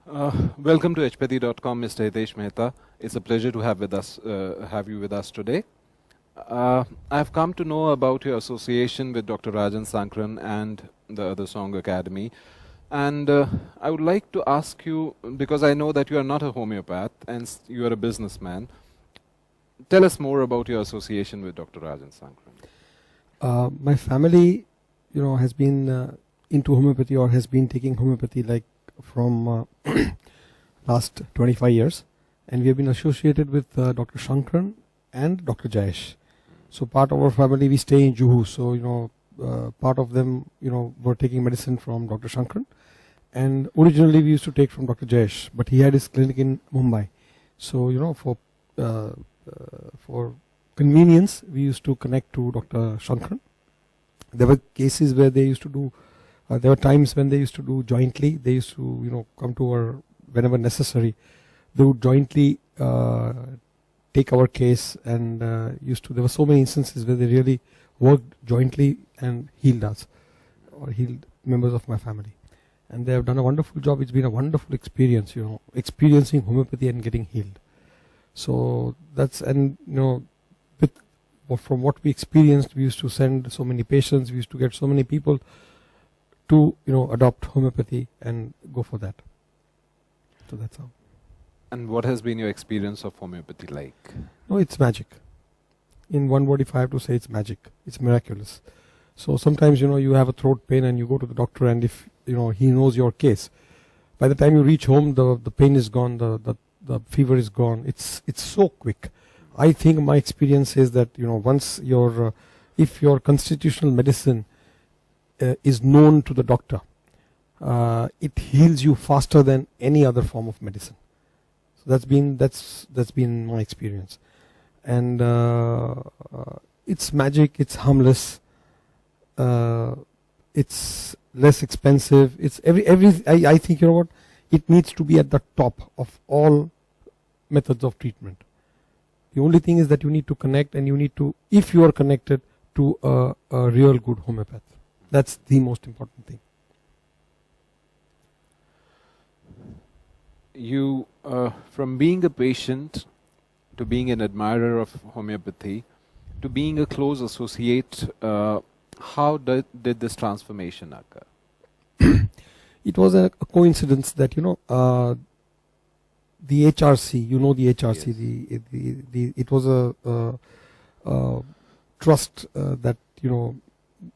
Welcome to hpathy.com, Mr. Hitesh Mehta. It's a pleasure to have you with us today. I've come to know about your association with Dr. Rajan Sankran and the Other Song Academy. And I would like to ask you, because I know that you are not a homeopath and you are a businessman, tell us more about your association with Dr. Rajan Sankran. My family, has been into homeopathy or has been taking homeopathy like from last 25 years, and we have been associated with Dr. Shankran and Dr. Jayesh. So part of our family, we stay in Juhu. So part of them, were taking medicine from Dr. Shankran, and originally we used to take from Dr. Jayesh, but he had his clinic in Mumbai. So for convenience, we used to connect to Dr. Shankran. There were cases where they used to do. There were times when they used to do jointly. They used to, come to our whenever necessary. They would jointly take our case and There were so many instances where they really worked jointly and healed us, or healed members of my family, and they have done a wonderful job. It's been a wonderful experience, experiencing homeopathy and getting healed. So from what we experienced, we used to send so many patients. We used to get so many people to adopt homeopathy and go for that. So that's how. And what has been your experience of homeopathy like? No, it's magic. In one word, if I have to say, it's magic. It's miraculous. So sometimes you have a throat pain and you go to the doctor, and if he knows your case, by the time you reach home, the pain is gone, the fever is gone. It's so quick. I think my experience is that once if your constitutional medicine is known to the doctor, it heals you faster than any other form of medicine. So that's been my experience, and it's magic. It's harmless. It's less expensive. It's I think what, it needs to be at the top of all methods of treatment. The only thing is that you need to connect, and if you are connected to a real good homeopath. That's the most important thing. You, from being a patient to being an admirer of homeopathy to being a close associate, how did this transformation occur? It was a coincidence that the HRC, the HRC, yes. It was a trust that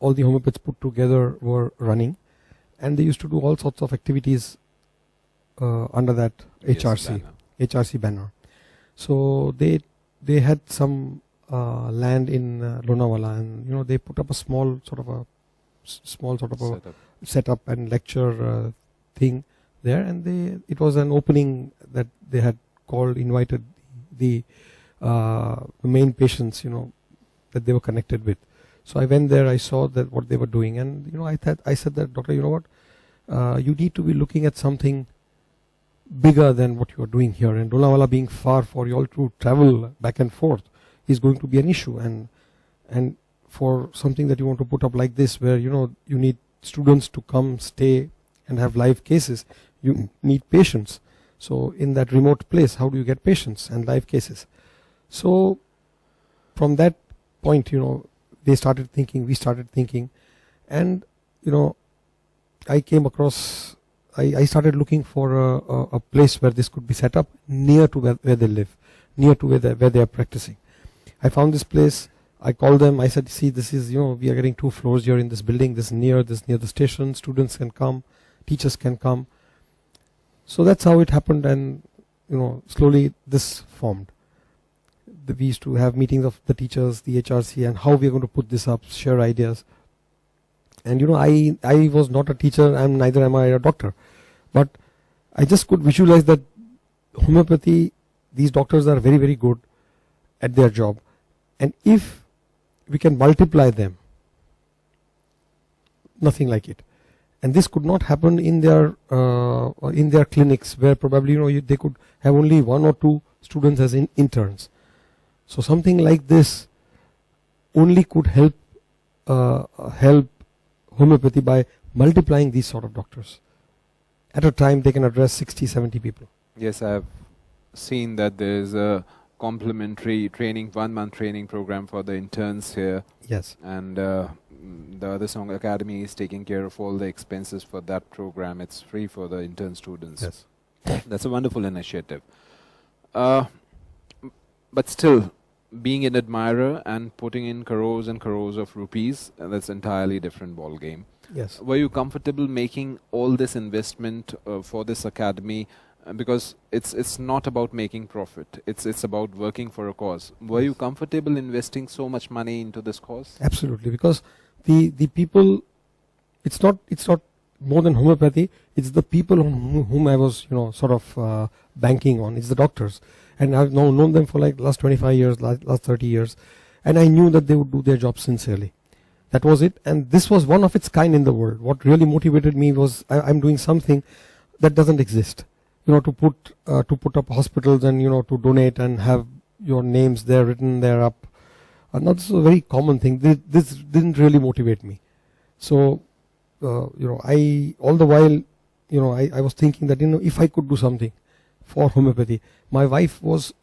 all the homeopaths put together were running, and they used to do all sorts of activities under that HRC banner. So they had some land in Lonavala, and they put up a small sort of a setup and lecture thing there, and it was an opening that they had invited the main patients that they were connected with. So I went there, I saw that what they were doing, and I said that, doctor, you need to be looking at something bigger than what you are doing here, and Lonavala being far for you all to travel back and forth is going to be an issue, and for something that you want to put up like this, where you need students to come, stay and have live cases, you need patients. So in that remote place, how do you get patients and live cases? So from that point, we started thinking, and I came across, I started looking for a place where this could be set up near to where they live, near to where they are practicing. I found this place. I called them. I said, see, this is, we are getting 2 floors here in this building. This near the station. Students can come, teachers can come. So that's how it happened, and slowly this formed. We used to have meetings of the teachers, the HRC, and how we are going to put this up, share ideas. And I was not a teacher, and neither am I a doctor, but I just could visualize that homeopathy, these doctors are very, very good at their job, and if we can multiply them, nothing like it. And this could not happen in their clinics, where probably they could have only 1 or 2 students as interns. So something like this only could help homeopathy by multiplying these sort of doctors. At a time, they can address 60, 70 people. Yes, I've seen that there's a complimentary training, 1 month training program for the interns here, Yes. and the other Song Academy is taking care of all the expenses for that program. It's free for the intern students. Yes. That's a wonderful initiative. But still, being an admirer and putting in crores and crores of rupees, that's entirely different ball game. Yes. Were you comfortable making all this investment for this academy? Because it's not about making profit. It's about working for a cause. Were you comfortable investing so much money into this cause? Absolutely, because the people, it's not more than homeopathy. It's the people whom I was sort of banking on. It's the doctors, and I've now known them for like last 25 years, last 30 years, and I knew that they would do their job sincerely. That was it, and this was one of its kind in the world. What really motivated me was I'm doing something that doesn't exist. To put up hospitals and to donate and have your names there written there up. Now this is a very common thing. This didn't really motivate me. So I all the while I was thinking that if I could do something for homeopathy. My wife was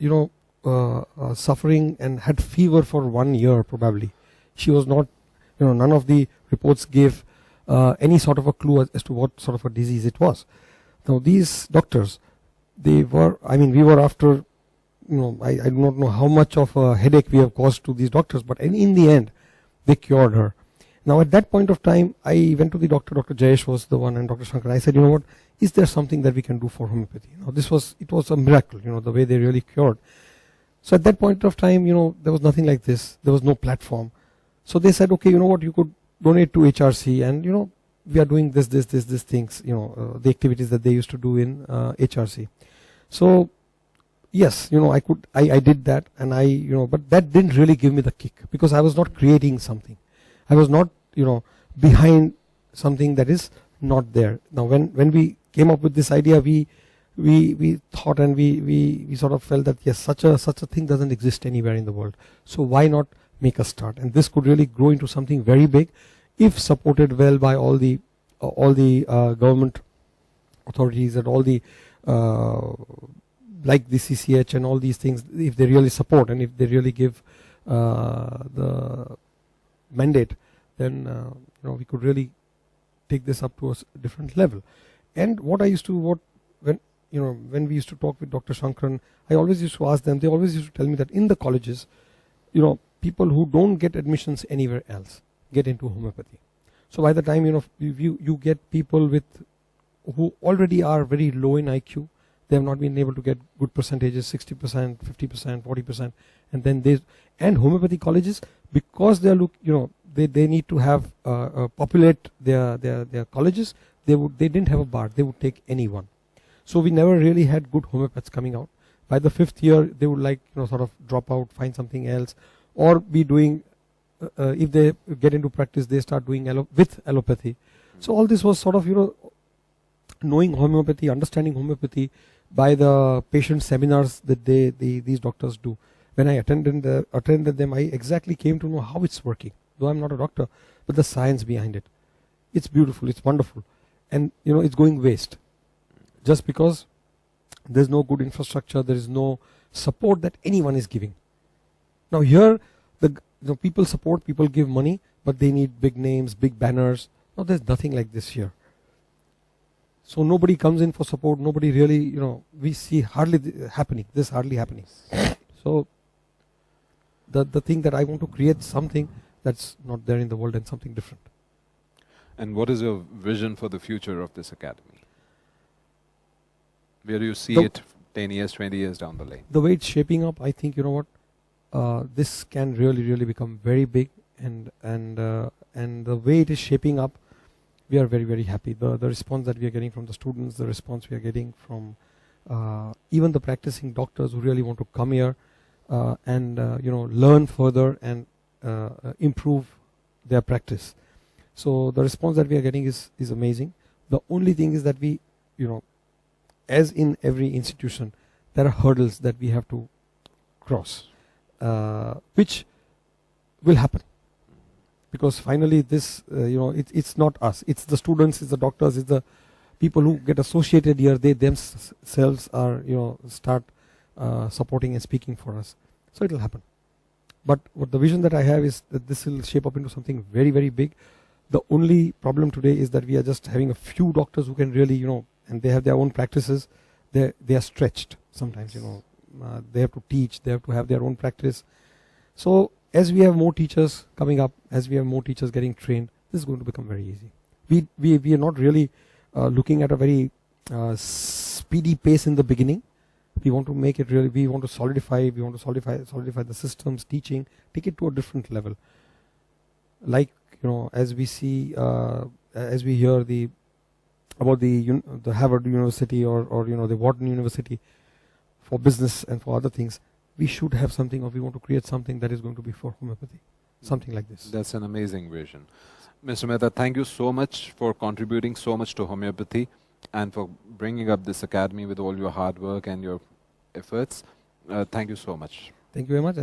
suffering and had fever for 1 year probably. She was not none of the reports gave any sort of a clue as to what sort of a disease it was. Now these doctors, we were after, I do not know how much of a headache we have caused to these doctors, but in the end, they cured her. Now at that point of time, I went to the doctor, Dr. Jayesh was the one, and Dr. Shankar. I said, what, is there something that we can do for homeopathy? Now it was a miracle, the way they really cured. So at that point of time, there was nothing like this. There was no platform. So they said, okay, you could donate to HRC, and we are doing this things, the activities that they used to do in HRC. So yes, I did that, and but that didn't really give me the kick, because I was not creating something. I was not, behind something that is not there. Now when we came up with this idea, we thought, and we sort of felt that yes, such a thing doesn't exist anywhere in the world. So why not make a start? And this could really grow into something very big if supported well by all the government authorities and all the like the CCH and all these things. If they really support and if they really give the mandate, then we could really take this up to a different level. And when we used to talk with Dr. Shankaran, I always used to ask them. They always used to tell me that in the colleges, people who don't get admissions anywhere else get into homeopathy. So by the time you get people who already are very low in IQ, they have not been able to get good percentages, 60%, 50%, 40%, and then homeopathy colleges, because they are they need to have populate their colleges. They didn't have a bar. They would take anyone. So we never really had good homeopaths coming out. By the 5th year, they would like sort of drop out, find something else, or be doing. If they get into practice, they start doing with allopathy. So all this was sort of knowing homeopathy, understanding homeopathy by the patient seminars that these doctors do. When I attended them, I exactly came to know how it's working. Though I'm not a doctor, but the science behind it, it's beautiful, it's wonderful, and it's going waste just because there's no good infrastructure, there is no support that anyone is giving. Now here, people support, people give money, but they need big names, big banners. No, there's nothing like this here. So nobody comes in for support. Nobody really, we see hardly happening. This hardly happening. So the thing that I want to create something that's not there in the world and something different. And what is your vision for the future of this academy? Where do you see it 10 years, 20 years down the lane? The way it's shaping up, I think, this can really become very big, and the way it is shaping up, we are very happy. The response that we are getting from the students, the response we are getting from even the practicing doctors who really want to come here and learn further and improve their practice. So the response that we are getting is amazing. The only thing is that we, as in every institution, there are hurdles that we have to cross, which will happen. Because finally this, it's not us, it's the students, it's the doctors, it's the people who get associated here, they themselves are, start supporting and speaking for us. So it will happen. But what the vision that I have is that this will shape up into something very, very big. The only problem today is that we are just having a few doctors who can really, and they have their own practices. They are stretched sometimes, they have to teach, they have to have their own practice. So as we have more teachers coming up, as we have more teachers getting trained, this is going to become very easy. We are not really looking at a very speedy pace in the beginning. We want to make it really, we want to solidify the systems, teaching, take it to a different level. Like, as we see, as we hear about the Harvard University or the Wharton University for business and for other things, we should have something, or we want to create something that is going to be for homeopathy, something like this. That's an amazing vision. Mr. Mehta, thank you so much for contributing so much to homeopathy and for bringing up this academy with all your hard work and your efforts. Thank you so much. Thank you very much.